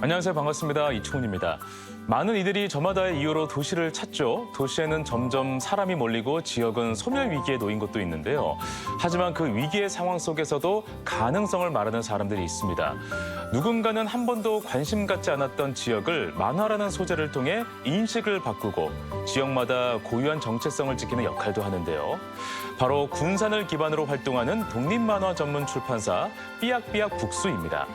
안녕하세요. 반갑습니다. 이충훈입니다. 많은 이들이 저마다의 이유로 도시를 찾죠. 도시에는 점점 사람이 몰리고 지역은 소멸 위기에 놓인 곳도 있는데요. 하지만 그 위기의 상황 속에서도 가능성을 말하는 사람들이 있습니다. 누군가는 한 번도 관심 갖지 않았던 지역을 만화라는 소재를 통해 인식을 바꾸고 지역마다 고유한 정체성을 지키는 역할도 하는데요. 바로 군산을 기반으로 활동하는 독립만화 전문 출판사 삐약삐약 북수입니다.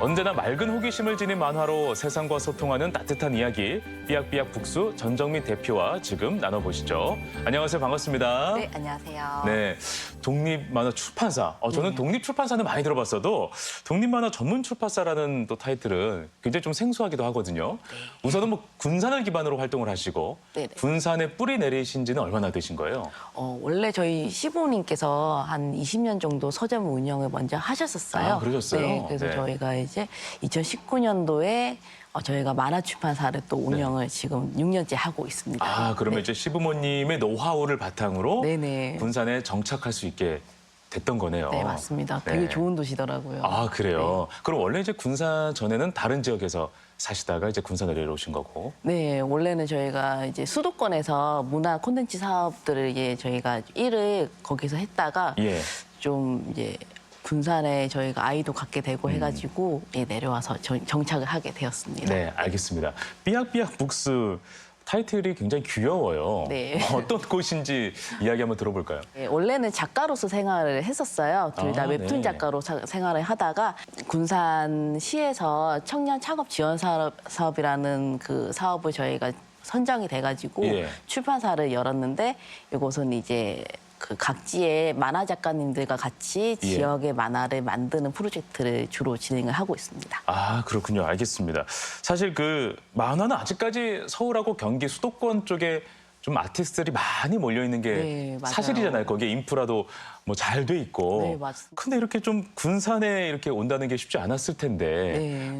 언제나 맑은 호기심을 지닌 만화로 세상과 소통하는 따뜻한 이야기, 삐약삐약 북수 전정민 대표와 지금 나눠보시죠. 안녕하세요. 반갑습니다. 네, 안녕하세요. 네, 독립만화 출판사. 저는 독립출판사는 많이 들어봤어도 독립만화 전문 출판사라는 또 타이틀은 굉장히 좀 생소하기도 하거든요. 우선은 뭐 군산을 기반으로 활동을 하시고 네네. 군산에 뿌리 내리신 지는 얼마나 되신 거예요? 원래 저희 시부모님께서 한 20년 정도 서점 운영을 먼저 하셨었어요. 아, 그러셨어요? 네, 그래서 네. 저희가 이제 2019년도에 저희가 만화 출판사를 또 운영을 지금 6년째 하고 있습니다. 아, 그러면 네. 이제 시부모님의 노하우를 바탕으로 네네. 군산에 정착할 수 있게 됐던 거네요. 네, 맞습니다. 네. 되게 좋은 도시더라고요. 아, 그래요? 그럼 원래 이제 군산 전에는 다른 지역에서 사시다가 이제 군산에 내려오신 거고. 네, 원래는 저희가 이제 수도권에서 문화 콘텐츠 사업들을 이제 저희가 일을 거기서 했다가 예. 좀 이제 군산에 저희가 아이도 갖게 되고 해가지고 예, 내려와서 정착을 하게 되었습니다. 네, 알겠습니다. 삐약삐약 북스 타이틀이 굉장히 귀여워요. 네. 어떤 곳인지 이야기 한번 들어볼까요? 네, 원래는 작가로서 생활을 했었어요. 둘 다 아, 웹툰 네. 작가로 생활을 하다가 군산시에서 청년 창업 지원 사업이라는 그 사업을 저희가 선정이 돼가지고 예. 출판사를 열었는데 이곳은 이제 그 각지의 만화 작가님들과 같이 예. 지역의 만화를 만드는 프로젝트를 주로 진행을 하고 있습니다. 아, 그렇군요. 알겠습니다. 사실 그 만화는 아직까지 서울하고 경기 수도권 쪽에 좀 아티스트들이 많이 몰려 있는 게 네, 맞아요. 사실이잖아요. 거기에 인프라도 뭐 잘 돼 있고. 네, 맞습니다. 근데 이렇게 좀 군산에 이렇게 온다는 게 쉽지 않았을 텐데 네.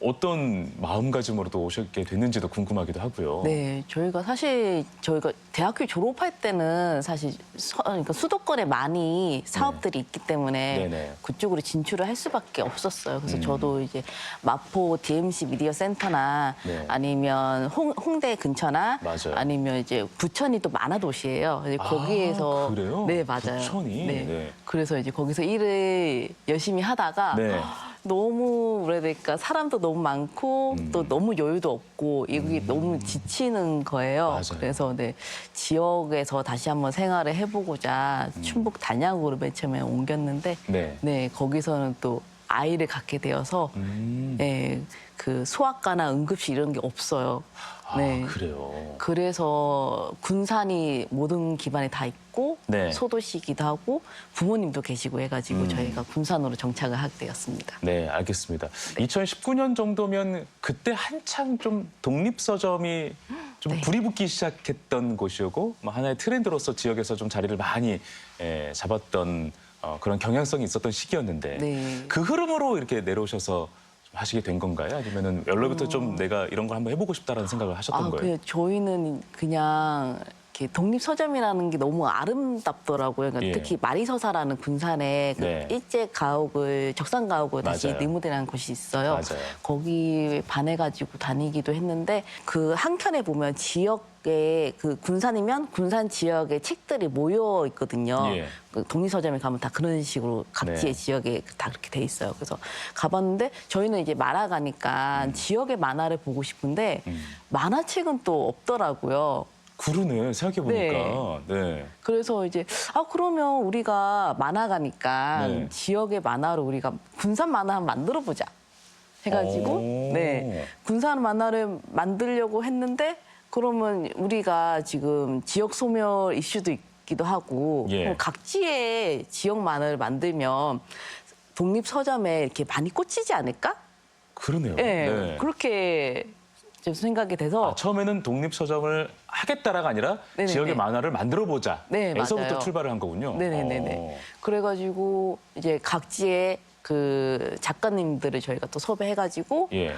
어떤 마음가짐으로 또 오셨게 됐는지도 궁금하기도 하고요. 네, 저희가 대학교 졸업할 때는 사실 그러니까 수도권에 많이 사업들이 있기 때문에 네네. 그쪽으로 진출을 할 수밖에 없었어요. 그래서 저도 이제 마포 DMC 미디어 센터나 네. 아니면 홍대 근처나 맞아요. 아니면 이제 부천이 또 만화 도시예요. 그래서 아, 거기에서 그래요? 네, 맞아요. 부천이? 네. 네. 그래서 이제 거기서 일을 열심히 하다가 네. 너무 뭐라 해야 될까 사람도 너무 많고 또 너무 여유도 없고 이게 너무 지치는 거예요. 맞아요. 그래서 네, 지역에서 다시 한번 생활을 해보고자 충북 단양으로 맨 처음에 옮겼는데 네. 네, 거기서는 또 아이를 갖게 되어서 네, 그 소아과나 응급실 이런 게 없어요. 아, 그래요. 그래서 군산이 모든 기반에 다 있고 네. 소도시이기도 하고 부모님도 계시고 해가지고 저희가 군산으로 정착을 하게 되었습니다. 네, 알겠습니다. 2019년 정도면 그때 한창 좀 독립서점이 좀 네. 불이 붙기 시작했던 곳이고 뭐 하나의 트렌드로서 지역에서 좀 자리를 많이 잡았던 그런 경향성이 있었던 시기였는데 네. 그 흐름으로 이렇게 내려오셔서 좀 하시게 된 건가요? 아니면은 원래부터 좀 내가 이런 걸 한번 해보고 싶다라는 생각을 하셨던 거예요? 그냥 저희는 그냥 이렇게 독립서점이라는 게 너무 아름답더라고요. 그러니까 예. 특히 마리서사라는 군산에 그 네. 일제 가옥을 적산 가옥을 다시 맞아요. 리모델하는 곳이 있어요. 맞아요. 거기에 반해가지고 다니기도 했는데 그 한켠에 보면 지역에 그 군산이면 군산 지역의 책들이 모여 있거든요. 예. 그 독립서점에 가면 다 그런 식으로 각지의 네. 지역에 다 그렇게 돼 있어요. 그래서 가봤는데 저희는 이제 만화 가니까 지역의 만화를 보고 싶은데 만화책은 또 없더라고요. 그러네, 생각해보니까. 네. 그래서 이제 그러면 우리가 만화가니까 네. 지역의 만화로 우리가 군산 만화 한번 만들어 보자 해가지고 오. 네 군산 만화를 만들려고 했는데 그러면 우리가 지금 지역 소멸 이슈도 있기도 하고 예. 그럼 각지의 지역 만화를 만들면 독립 서점에 이렇게 많이 꽂히지 않을까? 그러네요. 네, 네. 그렇게 좀 생각이 돼서 처음에는 독립서점을 하겠다라가 아니라 네네네. 지역의 만화를 만들어보자. 네, 에서부터 맞아요. 출발을 한 거군요. 네네네네. 그래가지고 이제 각지의 그 작가님들을 저희가 또 섭외해가지고 예.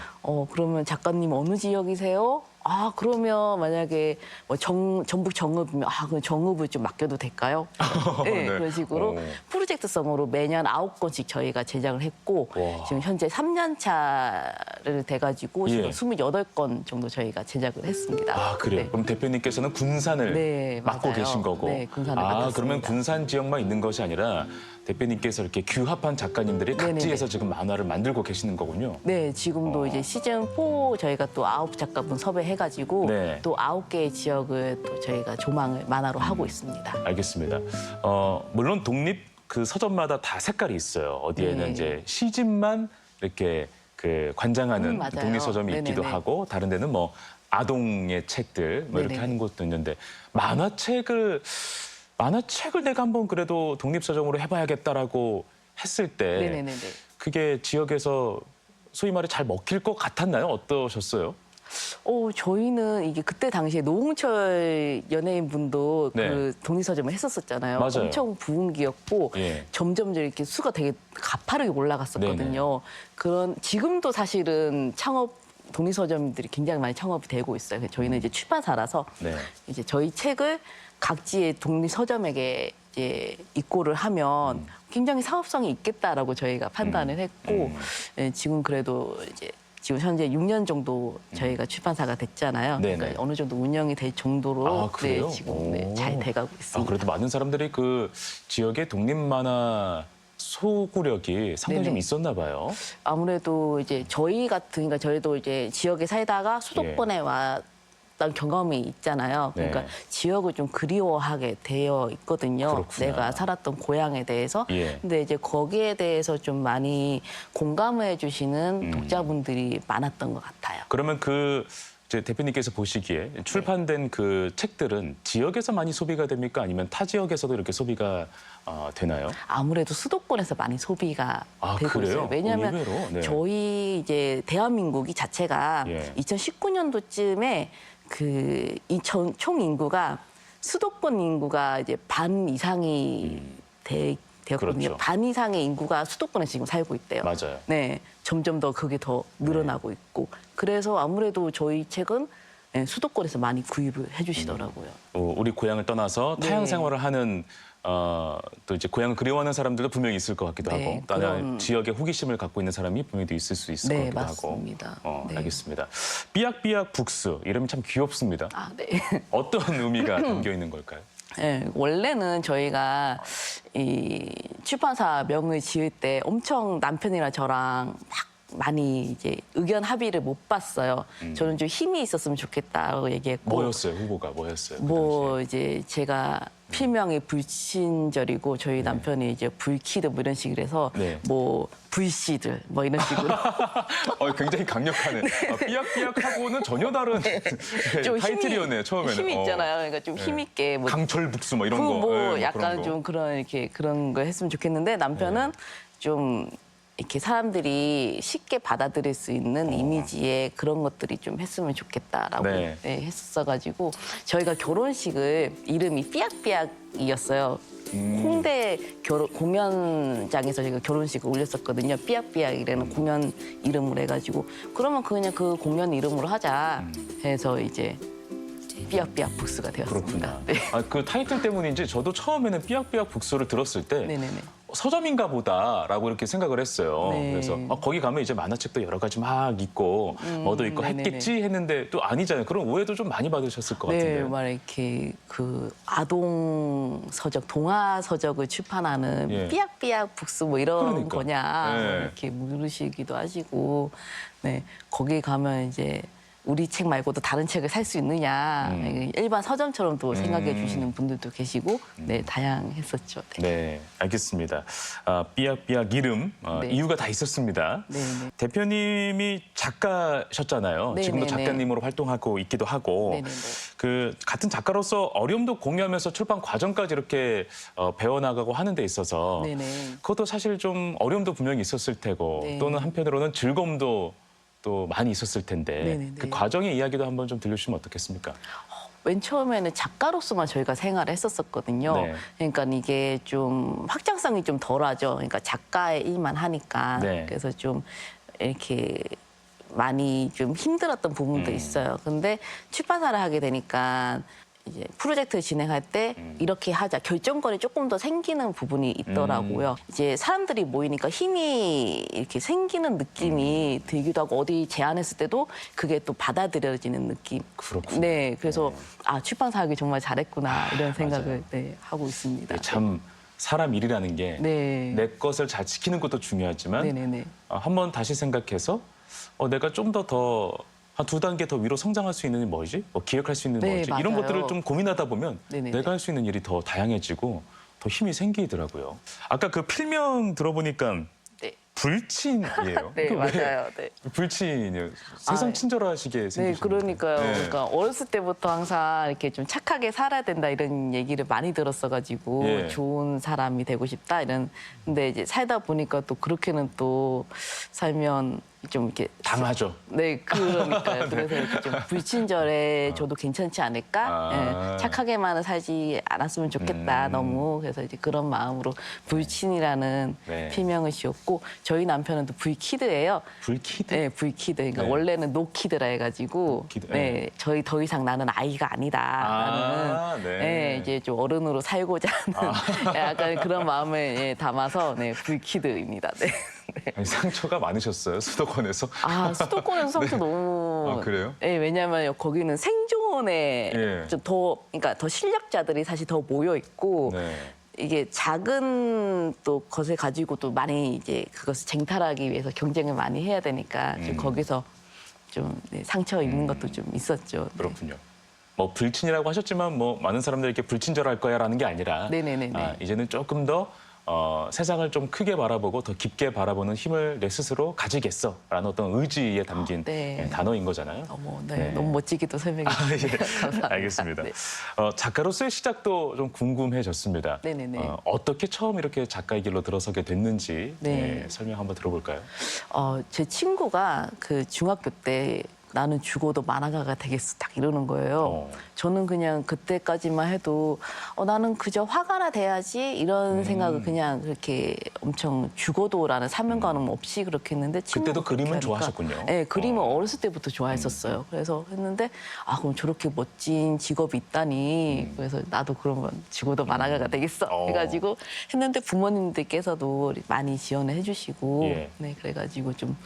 그러면 작가님 어느 지역이세요? 아, 그러면 만약에 뭐 전북 정읍이면 그럼 정읍을 좀 맡겨도 될까요? 네, 네. 그런 식으로 프로젝트성으로 매년 9건씩 저희가 제작을 했고 와. 지금 현재 3년 차를 돼가지고 예. 지금 28건 정도 저희가 제작을 했습니다. 아, 그래요? 네. 그럼 대표님께서는 군산을 네, 맡고 맞아요. 계신 거고. 네, 군산을 맡았습니다. 그러면 군산 지역만 있는 것이 아니라 대표님께서 이렇게 규합한 작가님들이 네네네. 각지에서 지금 만화를 만들고 계시는 거군요. 네, 지금도 이제 시즌 4 저희가 또 9작가분 섭외해가지고 네. 또 9개의 지역을 또 저희가 조망을 만화로 하고 있습니다. 알겠습니다. 물론 독립 그 서점마다 다 색깔이 있어요. 어디에는 네. 이제 시집만 이렇게 그 관장하는 맞아요. 독립 서점이 있기도 네네네. 하고 다른 데는 뭐 아동의 책들 뭐 이렇게 네네네. 하는 곳도 있는데 만화책을 내가 한번 그래도 독립 서점으로 해봐야겠다라고 했을 때 네네네네. 그게 지역에서 소위 말해 잘 먹힐 것 같았나요? 어떠셨어요? 저희는 이게 그때 당시에 노홍철 연예인분도 네. 그 독립서점을 했었었잖아요. 맞아요. 엄청 부흥기였고 예. 점점 이렇게 수가 되게 가파르게 올라갔었거든요. 지금도 사실은 독립서점들이 굉장히 많이 창업이 되고 있어요. 그래서 저희는 이제 출판사라서 네. 이제 저희 책을 각지의 독립서점에게 이제 입고를 하면 굉장히 사업성이 있겠다라고 저희가 판단을 했고 지금 그래도 이제 지금 현재 6년 정도 저희가 출판사가 됐잖아요. 네네. 그러니까 어느 정도 운영이 될 정도로 그래요? 지금 잘 돼가고 있습니다. 그래도 많은 사람들이 그 지역의 독립 만화 소구력이 상당히 좀 네네. 있었나 봐요. 아무래도 이제 그러니까 저희도 이제 지역에 살다가 수도권에 왔던 경험이 있잖아요. 그러니까 네. 지역을 좀 그리워하게 되어 있거든요. 그렇구나. 내가 살았던 고향에 대해서. 예. 근데 이제 거기에 대해서 좀 많이 공감을 해주시는 독자분들이 많았던 것 같아요. 그러면 이제 대표님께서 보시기에 출판된 그 책들은 지역에서 많이 소비가 됩니까? 아니면 타 지역에서도 이렇게 소비가 되나요? 아무래도 수도권에서 많이 소비가 되고 그래요? 있어요. 왜냐하면 의외로? 네. 저희 이제 대한민국이 자체가 예. 2019년도쯤에 총 인구가 수도권 인구가 이제 반 이상이 되었거든요. 그렇죠. 반 이상의 인구가 수도권에 지금 살고 있대요. 맞아요. 네, 점점 더 그게 더 늘어나고 있고 그래서 아무래도 저희 책은 수도권에서 많이 구입을 해주시더라고요. 우리 고향을 떠나서 네. 타향 생활을 하는 또 이제 고향을 그리워하는 사람들도 분명히 있을 것 같기도 네, 하고 다른 지역에 호기심을 갖고 있는 사람이 분명히 있을 수 있을 네, 것 같기도 맞습니다. 하고. 네. 알겠습니다. 삐약삐약 북스 이름이 참 귀엽습니다. 네. 어떤 의미가 담겨 있는 걸까요? 네, 원래는 저희가 이 출판사 명을 지을 때 엄청 남편이랑 저랑 막 많이 이제 의견 합의를 못 봤어요. 저는 좀 힘이 있었으면 좋겠다고 얘기했고. 뭐였어요? 후보가 뭐였어요? 그 뭐 당시에? 이제 제가 필명이 불친절이고 저희 남편이 이제 불키드 뭐 이런 식으로 해서 네. 뭐 불씨들 뭐 이런 식으로 굉장히 강력하네. 삐약삐약하고는 전혀 다른 좀 타이틀이었네요. 처음에는. 힘이 있잖아요. 그러니까 좀 힘 있게 뭐 강철북수 뭐 이런 거. 뭐 예, 약간 그런 거. 좀 그런 거 했으면 좋겠는데 남편은 좀 이렇게 사람들이 쉽게 받아들일 수 있는 이미지에 그런 것들이 좀 했으면 좋겠다라고 네. 했었어가지고 저희가 결혼식을 이름이 삐약삐약이었어요. 홍대 공연장에서 저희가 결혼식을 올렸었거든요. 삐약삐약이라는 공연 이름으로 해가지고 그러면 그냥 그 공연 이름으로 하자 해서 이제 삐약삐약 북스가 되었습니다. 그렇구나. 그 타이틀 때문인지 저도 처음에는 삐약삐약 북스를 들었을 때 네네네. 서점인가 보다라고 이렇게 생각을 했어요. 네. 그래서 거기 가면 이제 만화책도 여러 가지 막 있고 뭐도 있고 네네네. 했겠지 했는데 또 아니잖아요. 그런 오해도 좀 많이 받으셨을 것 네, 같은데요. 막 이렇게 그 아동 서적, 동화 서적을 출판하는 예. 삐약삐약 북스 뭐 이런 그러니까. 거냐 네. 이렇게 물으시기도 하시고, 네 거기 가면 이제 우리 책 말고도 다른 책을 살 수 있느냐 일반 서점처럼 또 생각해 주시는 분들도 계시고, 네 다양했었죠. 네. 네, 알겠습니다. 삐약삐약 이름 네. 이유가 다 있었습니다. 네, 네. 대표님이 작가셨잖아요. 네, 지금도 네, 네. 작가님으로 활동하고 있기도 하고 네, 네, 네. 그 같은 작가로서 어려움도 공유하면서 출판 과정까지 이렇게 배워나가고 하는 데 있어서 네, 네. 그것도 사실 좀 어려움도 분명히 있었을 테고 네. 또는 한편으로는 즐거움도 또 많이 있었을 텐데 네, 네, 네. 그 과정의 이야기도 한번 좀 들려주시면 어떻겠습니까? 맨 처음에는 작가로서만 저희가 생활을 했었거든요. 네. 그러니까 이게 좀 확장성이 좀 덜하죠. 그러니까 작가의 일만 하니까. 네. 그래서 좀 이렇게 많이 좀 힘들었던 부분도 있어요. 근데 출판사를 하게 되니까 이제 프로젝트를 진행할 때 이렇게 하자 결정권이 조금 더 생기는 부분이 있더라고요. 이제 사람들이 모이니까 힘이 이렇게 생기는 느낌이 들기도 하고 어디 제안했을 때도 그게 또 받아들여지는 느낌. 그렇군요. 네, 그래서 아 출판사 하기 정말 잘했구나 이런 생각을 맞아요. 네, 하고 있습니다. 참 사람 일이라는 게 내 네. 것을 잘 지키는 것도 중요하지만 네네네. 한번 다시 생각해서 내가 좀 더 한 2단계 더 위로 성장할 수 있는 뭐지? 기획할 수 있는 네, 뭐지? 이런 맞아요. 것들을 좀 고민하다 보면 네네네. 내가 할 수 있는 일이 더 다양해지고 더 힘이 생기더라고요. 아까 그 필명 들어보니까 네. 불친이에요. 네, 그 왜 맞아요. 네. 불친이에요. 세상 아, 친절하시게 네, 생기셨네요. 그러니까요. 네. 그러니까 어렸을 때부터 항상 이렇게 좀 착하게 살아야 된다 이런 얘기를 많이 들었어가지고 예. 좋은 사람이 되고 싶다 이런. 근데 이제 살다 보니까 또 그렇게는 또 살면 좀 이렇게 당하죠. 네, 그러니까요. 그래서 이렇게 좀 불친절해져도 괜찮지 않을까? 아. 예, 착하게만은 살지 않았으면 좋겠다, 너무. 그래서 이제 그런 마음으로 불친이라는 네. 필명을 지었고, 저희 남편은 또 불키드예요. 불키드? 네, 불키드. 그러니까 네. 원래는 노키드라 해가지고, 노키드, 네, 저희 더 이상 나는 아이가 아니다. 네. 네, 이제 좀 어른으로 살고자 하는 약간 그런 마음을 예, 담아서 네, 불키드입니다. 네. 아니, 상처가 많으셨어요? 수도권에서? 아, 수도권에서 상처 너무. 아, 그래요? 네, 왜냐하면 거기는 생존에 예. 좀 더, 그러니까 더 실력자들이 사실 더 모여 있고 네. 이게 작은 또 것을 가지고 또 많이 이제 그것을 쟁탈하기 위해서 경쟁을 많이 해야 되니까 좀 거기서 좀 네, 상처 입는 것도 좀 있었죠. 네. 그렇군요. 뭐 불친이라고 하셨지만 뭐 많은 사람들이 이렇게 불친절할 거야라는 게 아니라 네네네네. 이제는 조금 더 세상을 좀 크게 바라보고 더 깊게 바라보는 힘을 내 스스로 가지겠어라는 어떤 의지에 담긴 네. 단어인 거잖아요. 네, 네. 너무 멋지게도 설명해 주셔서 예. 감사합니다. 알겠습니다. 네. 작가로서의 시작도 좀 궁금해졌습니다. 네네네. 어떻게 처음 이렇게 작가의 길로 들어서게 됐는지 네. 설명 한번 들어볼까요? 제 친구가 그 중학교 때 나는 죽어도 만화가가 되겠어 딱 이러는 거예요. 저는 그냥 그때까지만 해도 나는 그저 화가나 돼야지 이런 생각을 그냥 그렇게 엄청 죽어도라는 사명감은 없이 그렇게 했는데 그때도 친구가 그렇게 그림을 하니까 좋아하셨군요. 네, 그림을 어렸을 때부터 좋아했었어요. 그래서 했는데 그럼 저렇게 멋진 직업이 있다니. 그래서 나도 그러면 죽어도 만화가가 되겠어 해가지고 했는데 부모님들께서도 많이 지원을 해주시고 예. 네, 그래가지고 좀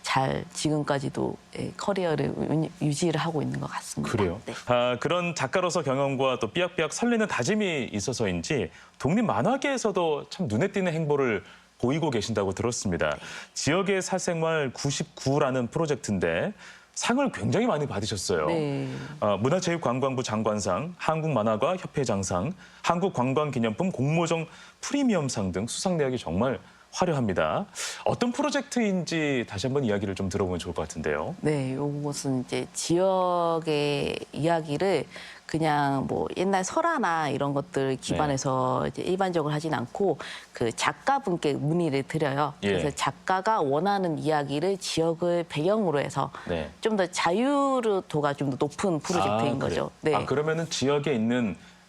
잘 지금까지도 커리어를 유지를 하고 있는 것 같습니다. 그래요? 네. 그런 작가로서 경험과 또 삐약삐약 설레는 다짐이 있어서인지 독립 만화계에서도 참 눈에 띄는 행보를 보이고 계신다고 들었습니다. 지역의 사생활 99라는 프로젝트인데 상을 굉장히 많이 받으셨어요. 네. 문화체육관광부 장관상, 한국만화가협회장상, 한국관광기념품 공모전 프리미엄상 등 수상 내역이 정말 화려합니다. 어떤 프로젝트인지 다시 한번 이야기를 좀 들어보면 좋을 것 같은데요. 네, 요것은 이제 지역의 이야기를 그냥 뭐 옛날 설화나 이런 것들 기반해서 이제 일반적으로 하진 않고 그 작가분께 문의를 드려요. 예. 그래서 작가가 원하는 이야기를 지역을 배경으로 해서 네. 좀 더 자유도가 좀 더 높은 프로젝트인 거죠. 그래요? 네. 그러면은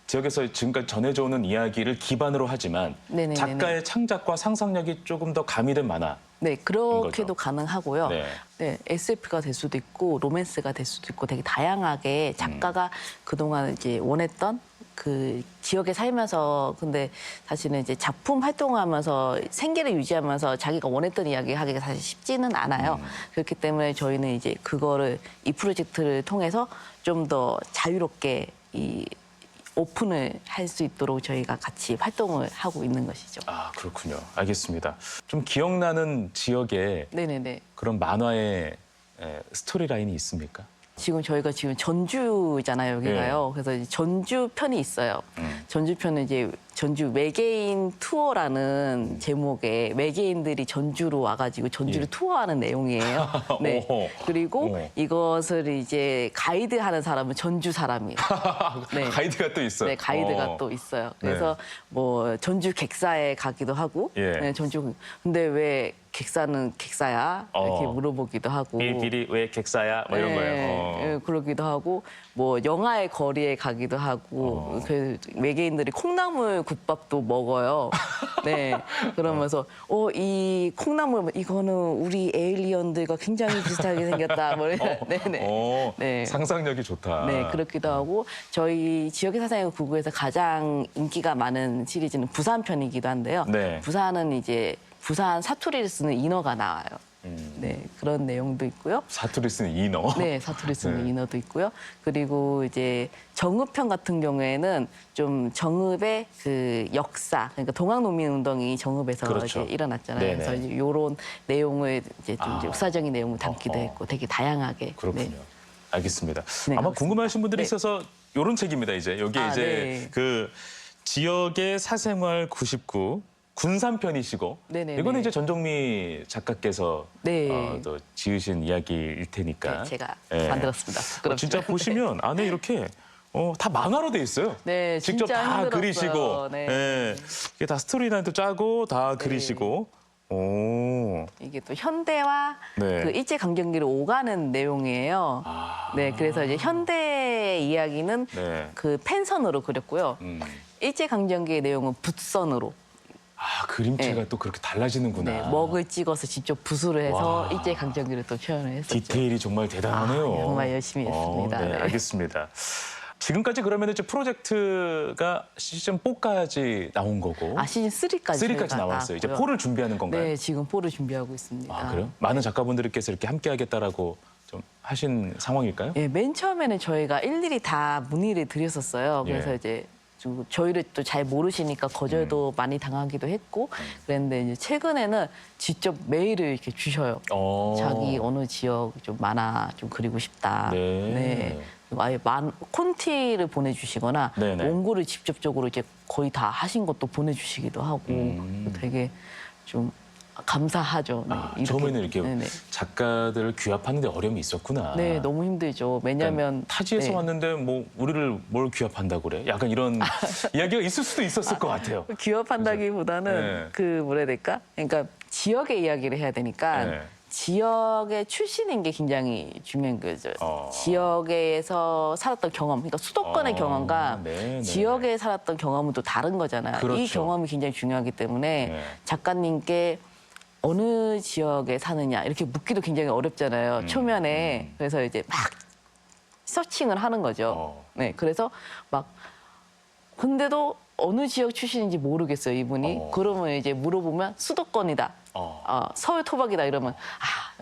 지역에서 지금까지 전해져오는 이야기를 기반으로 하지만 네네네네. 작가의 창작과 상상력이 조금 더 가미된 만화. 네, 거죠. 그렇게도 가능하고요. 네. 네, SF가 될 수도 있고 로맨스가 될 수도 있고 되게 다양하게 작가가 그동안 이제 원했던 그 지역에 살면서 근데 사실은 이제 작품 활동하면서 생계를 유지하면서 자기가 원했던 이야기 하기가 사실 쉽지는 않아요. 그렇기 때문에 저희는 이제 그거를 이 프로젝트를 통해서 좀 더 자유롭게 이 오픈을 할 수 있도록 저희가 같이 활동을 하고 있는 것이죠. 그렇군요. 알겠습니다. 좀 기억나는 지역에 네네네. 그런 만화의 스토리라인이 있습니까? 저희가 지금 전주잖아요, 여기가요. 그래서 이제 전주 편이 있어요. 전주 편은 이제 전주 외계인 투어라는 제목의 외계인들이 전주로 와가지고 전주를 예. 투어하는 내용이에요. 네. 오호. 그리고 오. 이것을 이제 가이드하는 사람은 전주 사람이에요. 네. 가이드가 또 있어요. 네, 가이드가 어. 또 있어요. 그래서 뭐 전주 객사에 가기도 하고, 예. 네, 전주 근데 왜 객사는 객사야 이렇게 물어보기도 하고, 삐삐리 왜 객사야? 뭐 이런 거예요. 예, 그러기도 하고, 뭐 영화의 거리에 가기도 하고, 그 외계인들이 콩나물 국밥도 먹어요. 네, 그러면서 이 콩나물 이거는 우리 에일리언들과 굉장히 비슷하게 생겼다. 뭐 네네. 네. 상상력이 좋다. 네, 그렇기도 하고 저희 지역의 사상의 구구에서 가장 인기가 많은 시리즈는 부산 편이기도 한데요. 네. 부산은 이제 부산 사투리를 쓰는 인어가 나와요. 네, 그런 내용도 있고요. 사투리 쓰는 인어. 네, 사투리 쓰는 네. 인어도 있고요. 그리고 이제 정읍편 같은 경우에는 좀 정읍의 그 역사, 그러니까 동학농민운동이 정읍에서 그렇죠. 이제 일어났잖아요. 네네. 그래서 이제 이런 내용을 이제 좀 이제 역사적인 내용을 담기도 어허. 했고, 되게 다양하게. 그렇군요. 네. 알겠습니다. 네, 아마 그렇습니다. 궁금하신 분들이 네. 있어서 이런 책입니다. 이제 여기 아, 이제 네. 그 지역의 사생활 99 군산편이시고 네네네. 이거는 이제 전종미 작가께서 네. 또 지으신 이야기일 테니까 네, 제가 예. 만들었습니다. 부끄럽죠. 진짜 보시면 안에 이렇게 다 만화로 돼 있어요. 네, 직접 진짜 다 힘들었어요. 그리시고, 네. 예. 이게 다 스토리라인도 짜고 다 그리시고, 오, 이게 또 현대와 네. 그 일제 강점기를 오가는 내용이에요. 아. 네, 그래서 이제 현대 이야기는 네. 그 펜선으로 그렸고요. 일제 강점기의 내용은 붓선으로. 아 그림체가 또 그렇게 달라지는구나. 네, 먹을 찍어서 직접 붓으로 해서 와. 일제 강점기를 또 표현을 했었죠. 디테일이 정말 대단하네요. 아, 정말 열심히 했습니다. 네, 네. 알겠습니다. 지금까지 그러면 이제 프로젝트가 시즌 4까지 나온 거고 아, 시즌 3까지 3까지 나왔어요. 이제 4를 준비하는 건가요? 네, 지금 4를 준비하고 있습니다. 아 그래요? 많은 작가분들께서 이렇게 함께하겠다라고 좀 하신 상황일까요? 예, 맨 처음에는 저희가 일일이 다 문의를 드렸었어요. 그래서 예. 이제 좀 저희를 또 잘 모르시니까 거절도 많이 당하기도 했고 그랬는데 이제 최근에는 직접 메일을 이렇게 주셔요. 자기 어느 지역 좀 만화 좀 그리고 싶다. 네. 아예 콘티를 보내주시거나 네네. 원고를 직접적으로 이제 거의 다 하신 것도 보내주시기도 하고 되게 좀 감사하죠. 네, 아, 처음에는 이렇게 네네. 작가들을 귀합하는 데 어려움이 있었구나. 네, 너무 힘들죠. 왜냐하면 타지에서 네. 왔는데 뭐 우리를 뭘 귀합한다고 그래? 약간 이런 이야기가 있을 수도 있었을 것 같아요. 기업한다기보다는 네. 그 뭐라 해야 될까? 그러니까 지역의 이야기를 해야 되니까 네. 지역의 출신인 게 굉장히 중요한 거죠. 지역에서 살았던 경험, 그러니까 수도권의 경험과 네. 지역에 살았던 경험은 또 다른 거잖아요. 그렇죠. 이 경험이 굉장히 중요하기 때문에 네. 작가님께 어느 지역에 사느냐 이렇게 묻기도 굉장히 어렵잖아요. 초면에. 그래서 이제 막 서칭을 하는 거죠. 네, 그래서 막 근데도 어느 지역 출신인지 모르겠어요, 이분이. 그러면 이제 물어보면 수도권이다. 서울 토박이다 이러면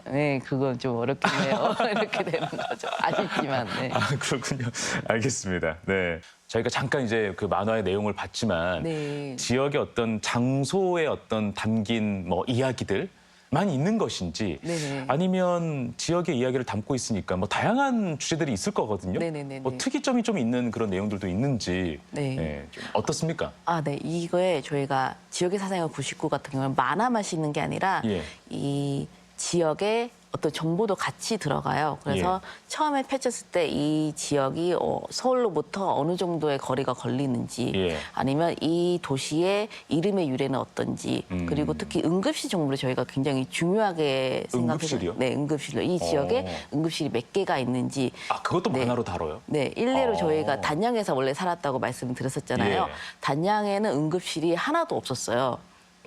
네, 그건 좀 어렵겠네요. 이렇게 되는 거죠. 아쉽지만. 네. 아, 그렇군요. 알겠습니다. 네. 저희가 잠깐 이제 그 만화의 내용을 봤지만 네. 지역의 어떤 장소에 어떤 담긴 뭐 이야기들 만 있는 것인지 네네. 아니면 지역의 이야기를 담고 있으니까 뭐 다양한 주제들이 있을 거거든요. 네네네네. 뭐 특이점이 좀 있는 그런 내용들도 있는지 네. 좀 어떻습니까? 아, 네. 이거에 저희가 지역의 사생활 99 같은 경우는 만화만 싣는 게 아니라 예. 이 지역의 어떤 정보도 같이 들어가요. 그래서 처음에 펼쳤을 때 이 지역이 서울로부터 어느 정도의 거리가 걸리는지 예. 아니면 이 도시의 이름의 유래는 어떤지 그리고 특히 응급실 정보를 저희가 굉장히 중요하게 생각해서 응급실이요? 네, 응급실로 이 지역에 응급실이 몇 개가 있는지 아, 그것도 네. 만화로 다뤄요? 네, 일례로 저희가 단양에서 원래 살았다고 말씀을 드렸었잖아요. 예. 단양에는 응급실이 하나도 없었어요.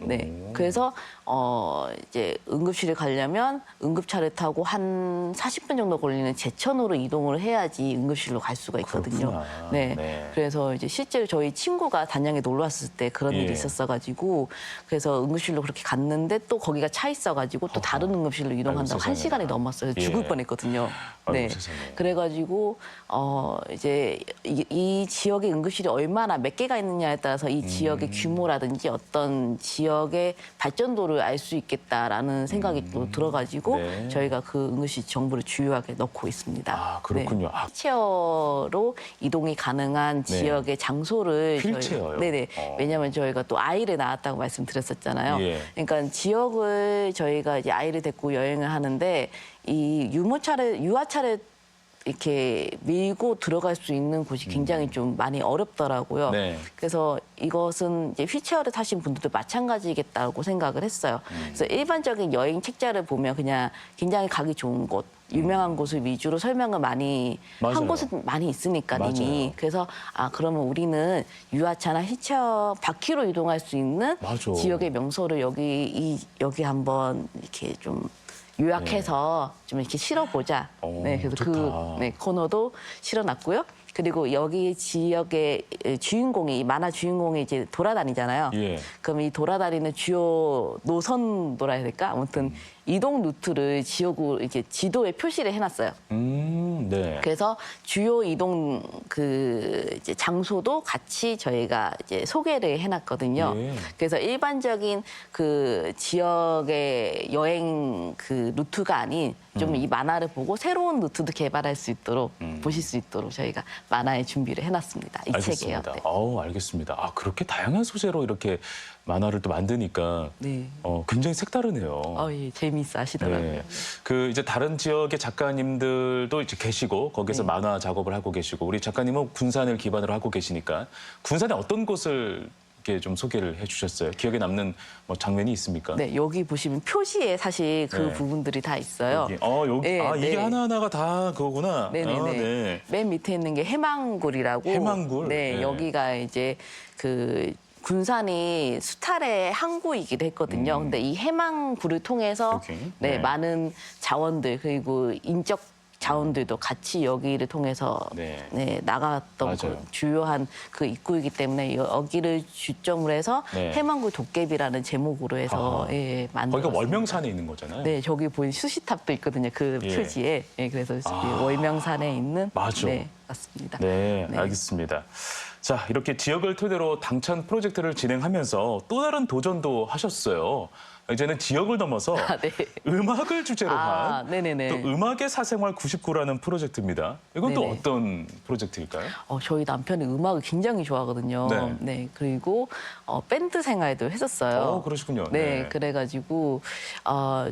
네, 그래서 이제 응급실에 가려면 응급차를 타고 한 40분 정도 걸리는 제천으로 이동을 해야지 응급실로 갈 수가 있거든요. 그렇구나. 네, 네. 그래서 이제 실제로 저희 친구가 단양에 놀러 왔을 때 그런 예. 일이 있었어가지고 그래서 응급실로 그렇게 갔는데 또 거기가 차 있어가지고 또 다른 응급실로 이동한다고 세상에. 1시간이 넘었어요. 예. 죽을 뻔했거든요. 아이고, 네, 세상에. 그래가지고 이제 이 지역의 응급실이 얼마나 몇 개가 있느냐에 따라서 이 지역의 규모라든지 어떤 지역 지역의 발전도를 알 수 있겠다라는 생각이 또 들어가지고 네. 저희가 그 응급실 정보를 주요하게 넣고 있습니다. 아, 그렇군요. 네. 아. 휠체어로 이동이 가능한 네. 지역의 장소를 휠체어요? 네네. 어. 왜냐하면 저희가 또 아이를 낳았다고 말씀드렸었잖아요. 예. 그러니까 지역을 저희가 이제 아이를 데리고 여행을 하는데 이 유아차를 이렇게 밀고 들어갈 수 있는 곳이 굉장히 좀 많이 어렵더라고요. 네. 그래서 이것은 이제 휠체어를 타신 분들도 마찬가지겠다고 생각을 했어요. 그래서 일반적인 여행 책자를 보면 그냥 굉장히 가기 좋은 곳, 유명한 곳을 위주로 설명을 많이 맞아요. 한 곳은 많이 있으니까 이미. 맞아요. 그래서 그러면 우리는 유아차나 휠체어 바퀴로 이동할 수 있는 맞아. 지역의 명소를 여기 한번 이렇게 좀 요약해서 좀 이렇게 실어보자. 네, 그래서 좋다. 그 코너도 실어놨고요. 그리고 여기 지역의 주인공이, 이 만화 주인공이 이제 돌아다니잖아요. 예. 그럼 이 돌아다니는 주요 노선도라 해야 될까? 아무튼 이동 루트를 지역으로 이렇게 지도에 표시를 해놨어요. 네. 그래서 주요 이동 이제 장소도 같이 저희가 이제 소개를 해놨거든요. 예. 그래서 일반적인 그 지역의 여행 그 루트가 아닌 좀 이 만화를 보고 새로운 루트도 개발할 수 있도록 보실 수 있도록 저희가 만화에 준비를 해놨습니다. 이 책이에요. 알겠습니다. 네. 알겠습니다. 아, 그렇게 다양한 소재로 이렇게 만화를 또 만드니까 네. 굉장히 색다르네요. 예, 재미있어 하시더라고요. 네. 그 이제 다른 지역의 작가님들도 이제 계시고 거기서 네. 만화 작업을 하고 계시고 우리 작가님은 군산을 기반으로 하고 계시니까 군산의 어떤 곳을 이렇게 좀 소개를 해주셨어요? 기억에 남는 뭐 장면이 있습니까? 네, 여기 보시면 표시에 사실 그 네. 부분들이 다 있어요. 여기 네, 이게 네. 하나하나가 다 그거구나. 네네네. 네. 맨 밑에 있는 게 해망굴이라고. 해망굴? 네, 네. 여기가 이제 그 군산이 수탈의 항구이기도 했거든요. 근데 이 해망굴을 통해서 여기? 네, 네. 많은 자원들 그리고 인적 자원들도 같이 여기를 통해서 네. 나갔던 맞아요. 그 주요한 그 입구이기 때문에 여기를 주점으로 해서 네. 해망굴 도깨비라는 제목으로 해서 아하. 만들었습니다. 거기가 월명산에 있는 거잖아요. 네, 저기 보인 수시탑도 있거든요. 그 예. 표지에. 예, 그래서 월명산에 있는 맞아. 네, 맞습니다. 네, 네. 알겠습니다. 자, 이렇게 지역을 토대로 당찬 프로젝트를 진행하면서 또 다른 도전도 하셨어요. 이제는 지역을 넘어서 네. 음악을 주제로 한 네네네. 또 음악의 사생활 99라는 프로젝트입니다. 이건 또 네네. 어떤 프로젝트일까요? 저희 남편이 음악을 굉장히 좋아하거든요. 네. 네, 그리고 밴드 생활도 했었어요. 그러시군요. 네, 그래가지고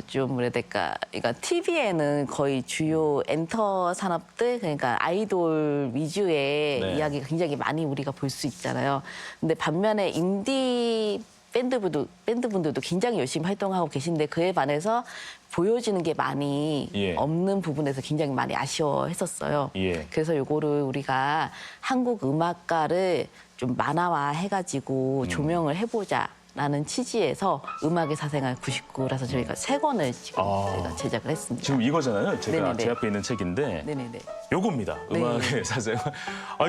좀 뭐라 해야 될까? 그러니까 TV에는 거의 주요 엔터 산업들, 그러니까 아이돌 위주의 네. 이야기가 굉장히 많이 우리가 볼 수 있잖아요. 근데 반면에 인디 밴드분들도 굉장히 열심히 활동하고 계신데 그에 반해서 보여지는 게 많이 예. 없는 부분에서 굉장히 많이 아쉬워했었어요. 예. 그래서 요거를 우리가 한국 음악가를 좀 만화화 해가지고 조명을 해보자라는 취지에서 음악의 사생활 99라서 저희가 3권을 지금 저희가 제작을 했습니다. 지금 이거잖아요. 제가 네네네. 제 앞에 있는 책인데 네네네. 요겁니다. 네. 음악의 사생활.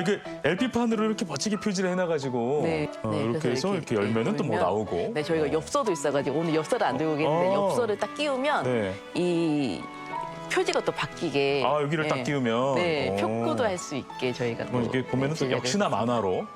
이게 LP판으로 이렇게 멋지게 표지를 해놔가지고 네. 네, 이렇게 그래서 해서 이렇게 열면은 또 뭐 열면, 나오고. 네, 저희가 엽서도 있어가지고 오늘 엽서를 안 들고 계는데 엽서를 딱 끼우면 네. 이 표지가 또 바뀌게. 여기를 딱 띄우면. 네, 표구도 할 수 있게 저희가 또 이렇게 보면은 또 제작을 역시나 했습니다. 만화로.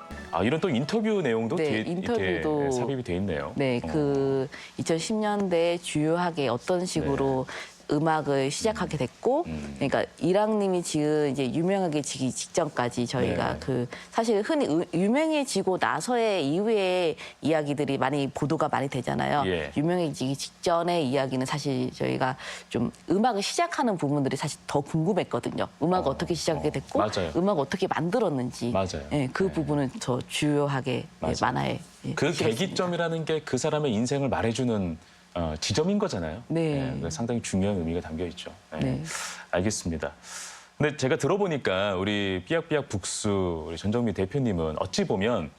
이런 또 인터뷰 내용도 네, 뒤에 인터뷰도 이렇게 삽입이 돼 있네요. 네, 그 2010년대 주요하게 어떤 식으로 음악을 시작하게 됐고, 그러니까 이랑님이 지금 이제 유명해지기 직전까지 저희가 네. 그 사실 흔히 유명해지고 나서의 이후의 이야기들이 많이 보도가 많이 되잖아요. 예. 유명해지기 직전의 이야기는 사실 저희가 좀 음악을 시작하는 부분들이 사실 더 궁금했거든요. 음악 어떻게 시작하게 됐고, 맞아요. 음악 어떻게 만들었는지, 맞아요. 예, 그 네. 부분은 더 주요하게 맞아요. 만화에 그 실었습니다. 계기점이라는 게 그 사람의 인생을 말해주는 지점인 거잖아요. 네. 그래서 상당히 중요한 의미가 담겨 있죠. 네. 네. 알겠습니다. 근데 제가 들어보니까 우리 삐약삐약 북수 우리 전정미 대표님은 어찌 보면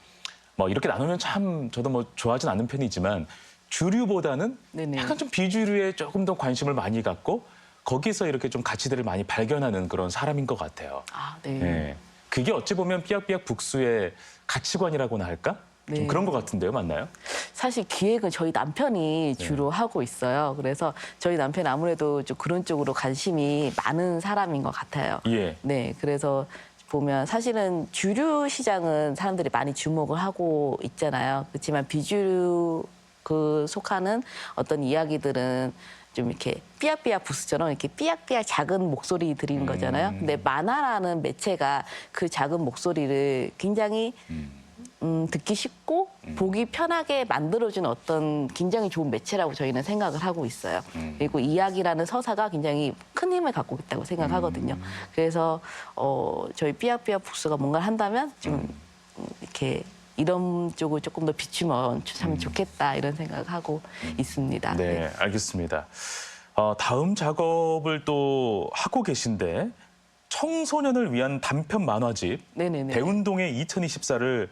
뭐 이렇게 나누면 참 저도 뭐 좋아하진 않는 편이지만 주류보다는 네네. 약간 좀 비주류에 조금 더 관심을 많이 갖고 거기서 이렇게 좀 가치들을 많이 발견하는 그런 사람인 것 같아요. 네. 네. 그게 어찌 보면 삐약삐약 북수의 가치관이라고나 할까? 좀 네. 그런 것 같은데요, 맞나요? 사실 기획은 저희 남편이 주로 하고 있어요. 그래서 저희 남편은 아무래도 좀 그런 쪽으로 관심이 많은 사람인 것 같아요. 예. 네, 그래서 보면 사실은 주류 시장은 사람들이 많이 주목을 하고 있잖아요. 그렇지만 비주류 그 속하는 어떤 이야기들은 좀 이렇게 삐약삐약 부스처럼 이렇게 삐약삐약 작은 목소리 들리는 거잖아요. 근데 만화라는 매체가 그 작은 목소리를 굉장히 듣기 쉽고 보기 편하게 만들어주는 어떤 굉장히 좋은 매체라고 저희는 생각을 하고 있어요. 그리고 이야기라는 서사가 굉장히 큰 힘을 갖고 있다고 생각하거든요. 그래서 저희 삐약삐약 북스가 뭔가를 한다면 좀 이렇게 이런 쪽을 조금 더 비추면 참 좋겠다 이런 생각을 하고 있습니다. 네, 알겠습니다. 다음 작업을 또 하고 계신데 청소년을 위한 단편 만화집 네네네. 대운동의 2024를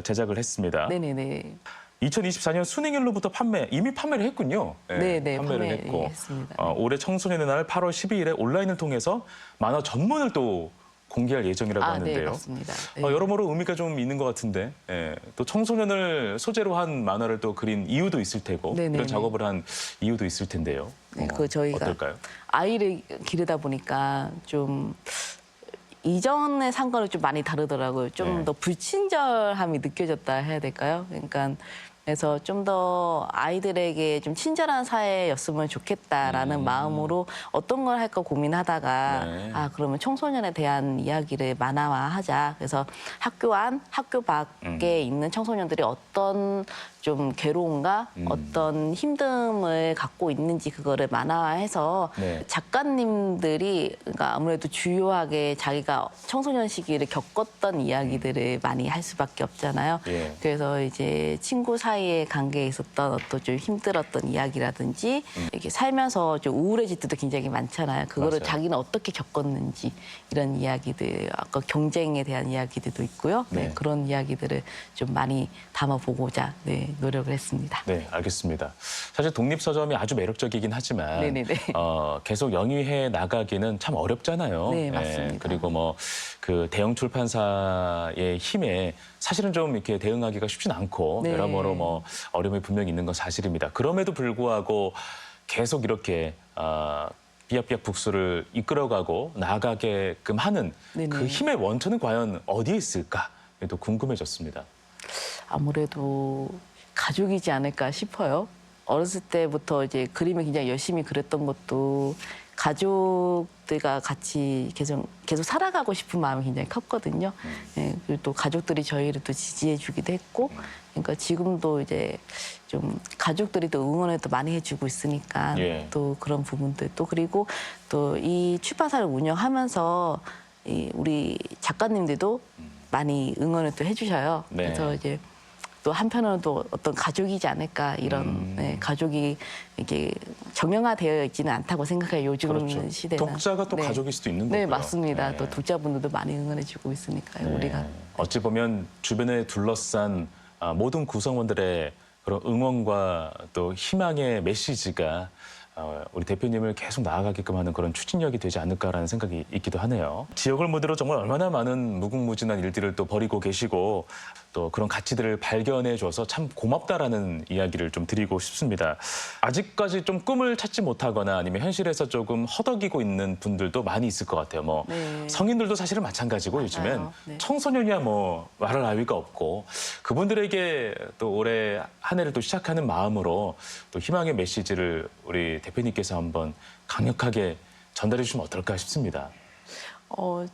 제작을 했습니다. 네네네. 2024년 순행일로부터 이미 판매를 했군요. 네네, 판매를 했고 판매했습니다. 올해 청소년의 날 8월 12일에 온라인을 통해서 만화 전문을 또 공개할 예정이라고 네, 하는데요. 맞습니다. 네. 여러모로 의미가 좀 있는 것 같은데 또 청소년을 소재로 한 만화를 또 그린 이유도 있을 테고 네네네. 이런 작업을 한 이유도 있을 텐데요. 네, 그 저희가 어떨까요? 아이를 기르다 보니까 좀 이전의 상과는 좀 많이 다르더라고요. 좀 네. 더 불친절함이 느껴졌다 해야 될까요? 그러니까 그래서 좀 더 아이들에게 좀 친절한 사회였으면 좋겠다라는 마음으로 어떤 걸 할까 고민하다가 네. 그러면 청소년에 대한 이야기를 만화화하자. 그래서 학교 안, 학교 밖에 있는 청소년들이 어떤 좀 괴로움과 어떤 힘듦을 갖고 있는지 그거를 만화화해서 네. 작가님들이 그러니까 아무래도 주요하게 자기가 청소년 시기를 겪었던 이야기들을 많이 할 수밖에 없잖아요. 예. 그래서 이제 친구 사이의 관계에 있었던 어떤 좀 힘들었던 이야기라든지 이렇게 살면서 좀 우울해질 때도 굉장히 많잖아요. 그거를 맞아요. 자기는 어떻게 겪었는지 이런 이야기들, 아까 경쟁에 대한 이야기들도 있고요. 네, 네. 그런 이야기들을 좀 많이 담아보고자 노력을 했습니다. 네, 알겠습니다. 사실 독립서점이 아주 매력적이긴 하지만 네네네. 계속 영위해 나가기는 참 어렵잖아요. 네, 맞습니다. 그리고 뭐 그 대형 출판사의 힘에 사실은 좀 이렇게 대응하기가 쉽진 않고 네. 여러모로 뭐 어려움이 분명히 있는 건 사실입니다. 그럼에도 불구하고 계속 이렇게 삐약삐약 북스를 이끌어가고 나아가게끔 하는 네네. 그 힘의 원천은 과연 어디에 있을까? 또 궁금해졌습니다. 아무래도 가족이지 않을까 싶어요. 어렸을 때부터 이제 그림을 굉장히 열심히 그렸던 것도 가족들과 같이 계속 살아가고 싶은 마음이 굉장히 컸거든요. 예, 그리고 또 가족들이 저희를 또 지지해주기도 했고, 그러니까 지금도 이제 좀 가족들이 또 응원을 또 많이 해주고 있으니까 예. 또 그런 부분들 또 그리고 또 이 출판사를 운영하면서 우리 작가님들도 많이 응원을 또 해주셔요. 네. 그래서 이제 또 한편으로는 또 어떤 가족이지 않을까 이런 가족이 이게 정형화되어 있지는 않다고 생각해요. 요즘 그렇죠. 시대는. 독자가 또 가족일 수도 있는 네, 거고요. 맞습니다. 네. 또 독자분들도 많이 응원해주고 있으니까요. 네. 우리가. 어찌 보면 주변에 둘러싼 모든 구성원들의 그런 응원과 또 희망의 메시지가 우리 대표님을 계속 나아가게끔 하는 그런 추진력이 되지 않을까라는 생각이 있기도 하네요. 지역을 무대로 정말 얼마나 많은 무궁무진한 일들을 또 벌이고 계시고 또 그런 가치들을 발견해줘서 참 고맙다라는 이야기를 좀 드리고 싶습니다. 아직까지 좀 꿈을 찾지 못하거나 아니면 현실에서 조금 허덕이고 있는 분들도 많이 있을 것 같아요. 뭐 네. 성인들도 사실은 마찬가지고 요즘엔 네. 청소년이야 뭐 말할 나위가 없고 그분들에게 또 올해 한 해를 또 시작하는 마음으로 또 희망의 메시지를 우리 대표님께서 한번 강력하게 전달해 주시면 어떨까 싶습니다.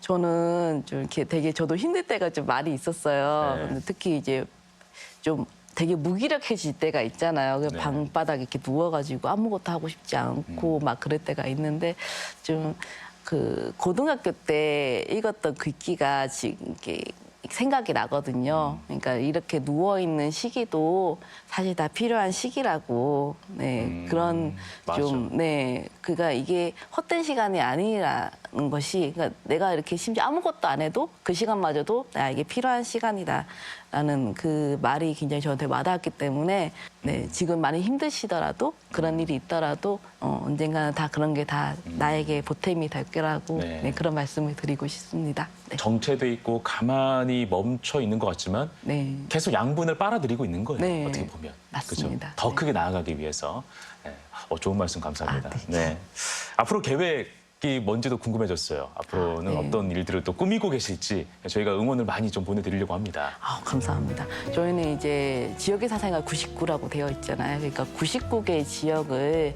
저는 좀 이렇게 되게 저도 힘들 때가 좀 많이 있었어요. 네. 근데 특히 이제 좀 되게 무기력해질 때가 있잖아요. 그 네. 방바닥에 이렇게 누워가지고 아무것도 하고 싶지 않고 막 그럴 때가 있는데 좀 그 고등학교 때 읽었던 글귀가 지금 이렇게 생각이 나거든요. 그러니까 이렇게 누워 있는 시기도 사실 다 필요한 시기라고. 네, 그런 맞아. 좀 그러니까 이게 헛된 시간이 아니라는 것이 그러니까 내가 이렇게 심지어 아무것도 안 해도 그 시간마저도 이게 필요한 시간이다라는 그 말이 굉장히 저한테 와닿았기 때문에 지금 많이 힘드시더라도 그런 일이 있더라도 언젠가는 다 그런 게 다 나에게 보탬이 될 거라고 네. 그런 말씀을 드리고 싶습니다. 네. 정체돼 있고 가만히 멈춰 있는 것 같지만 네. 계속 양분을 빨아들이고 있는 거예요. 네. 어떻게 보면. 맞습니다. 그죠? 더 네. 크게 나아가기 위해서. 네. 좋은 말씀 감사합니다. 네. 네. 앞으로 계획이 계획이 뭔지도 궁금해졌어요. 앞으로는 네. 어떤 일들을 또 꾸미고 계실지 저희가 응원을 많이 좀 보내드리려고 합니다. 감사합니다. 저희는 이제 지역의 사생활 99라고 되어 있잖아요. 그러니까 99개 지역을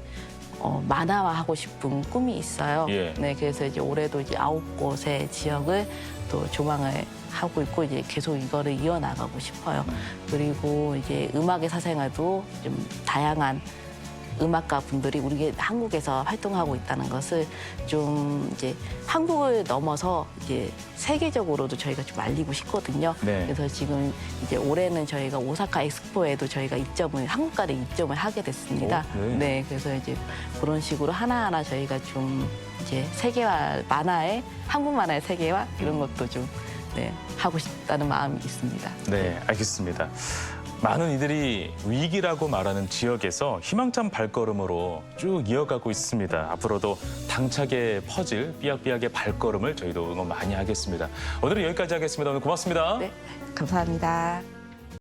만화화하고 싶은 꿈이 있어요. 예. 네, 그래서 이제 올해도 이제 9곳의 지역을 또 조망을 하고 있고 이제 계속 이거를 이어나가고 싶어요. 그리고 이제 음악의 사생활도 좀 다양한 음악가 분들이 우리 한국에서 활동하고 있다는 것을 좀 이제 한국을 넘어서 이제 세계적으로도 저희가 좀 알리고 싶거든요. 네. 그래서 지금 이제 올해는 저희가 오사카 엑스포에도 저희가 한국가를 입점을 하게 됐습니다. 오, 네. 네, 그래서 이제 그런 식으로 하나하나 저희가 좀 이제 세계화 만화의 한국 만화의 세계화 이런 것도 좀 하고 싶다는 마음이 있습니다. 네, 알겠습니다. 많은 이들이 위기라고 말하는 지역에서 희망찬 발걸음으로 쭉 이어가고 있습니다. 앞으로도 당차게 퍼질 삐약삐약의 발걸음을 저희도 응원 많이 하겠습니다. 오늘은 여기까지 하겠습니다. 오늘 고맙습니다. 네, 감사합니다.